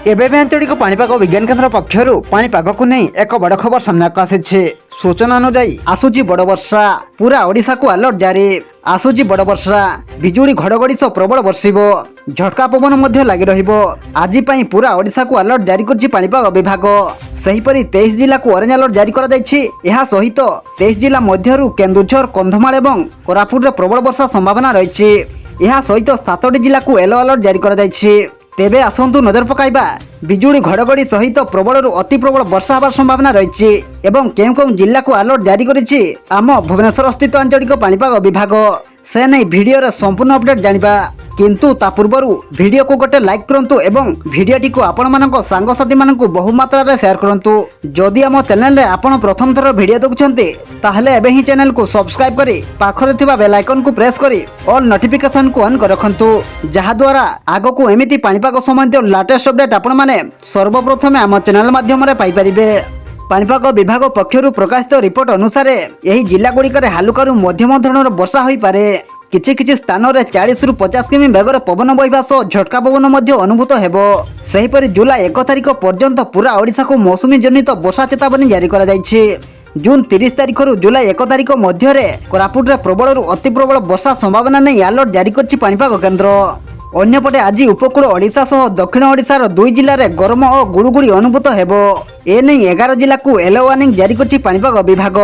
एबे भी आंचलिक पाणीपाग विज्ञान केन्द्र पक्षर पाणीपाग को नहीं एक बड़ खबर सामना को आसी। सूचना अनुजाई आसूची बड़ वर्षा, पूरा ओडिशा को अलर्ट जारी। आसूची बड़ वर्षा, बिजुली घड़घड़ी सह प्रबल बर्षिबो, झटका पवन मध्य लागि रहिबो। आजि पई पूरा ओडिशा को अलर्ट जारी करछि पाणीपाग विभाग। सेहिपरि 23 जिला को ऑरेंज अलर्ट जारी करा जायछि। एहा सहित 23 जिला मध्यरु केन्दुझर, कंधमाल एवं कोरापुट रे प्रबल वर्षा संभावना रहिछि। एहा सहित 7टी जिला को येलो अलर्ट जारी करा जायछि। तेबे आसंतु नजर पकाइबा बिजुली घड़घड़ी सहित प्रबल अति प्रबल वर्षा हबार संभावना रही एवं केउ केउ जिला को अलर्ट जारी करिछि आम भुवनेश्वर स्थित आंचलिक पाणीपाग विभाग। से नहीं वीडियो रे संपूर्ण अपडेट जानिबा, किंतु ता पूर्वरु वीडियो को गोटे लाइक करंतु एवं वीडियोटी को आपण मानको सांगसाथी मानको बहु मात्रा रे शेयर करंतु। जदि आम चैनल रे आपण प्रथम थर वीडियो देखुछन्ते ताहले एबे ही चैनल को सब्सक्राइब करी पाखरे थिबा बेल आइकन को प्रेस करी ऑल नोटिफिकेशन को ऑन कर रखंतु, जहा द्वारा आगो को एमिति पाणीपाग संबंधी लेटेस्ट अपडेट आपण माने सर्वप्रथम आम चैनल माध्यम रे पाई परिबे। पाणीपाग विभाग पक्षरु प्रकाशित रिपोर्ट अनुसार यही जिला गुड़िकर हालुकारू मध्यम धरणर वर्षा होई पारे। किछि किछि स्थान रे 40 रु 50 किमी बेगर पवन बहिबा सह झटका पवन मध्य अनुभूत हेबो। सेहिपरि जुलाई 1 तारिख पर्यंत पूरा ओडिशा को मौसुमी जनित वर्षा चेतावनी जारी करा जायछि। जून 30 तारिख रु जुलाई 1 तारिख मध्य रे कोरापुट रे प्रबल रु अति प्रबल वर्षा संभावना नै अलर्ट जारी करछि पाणीपाग केन्द्र। अन्यपटे आज उपकूल ओडिशा सह दक्षिण ओडिशार 2 जिल्ला रे गरम और गुड़ुगुड़ी अनुभूत हेबो। ए नै 11 जिला को येलो वार्निंग जारी करछि पाणीपाग विभाग।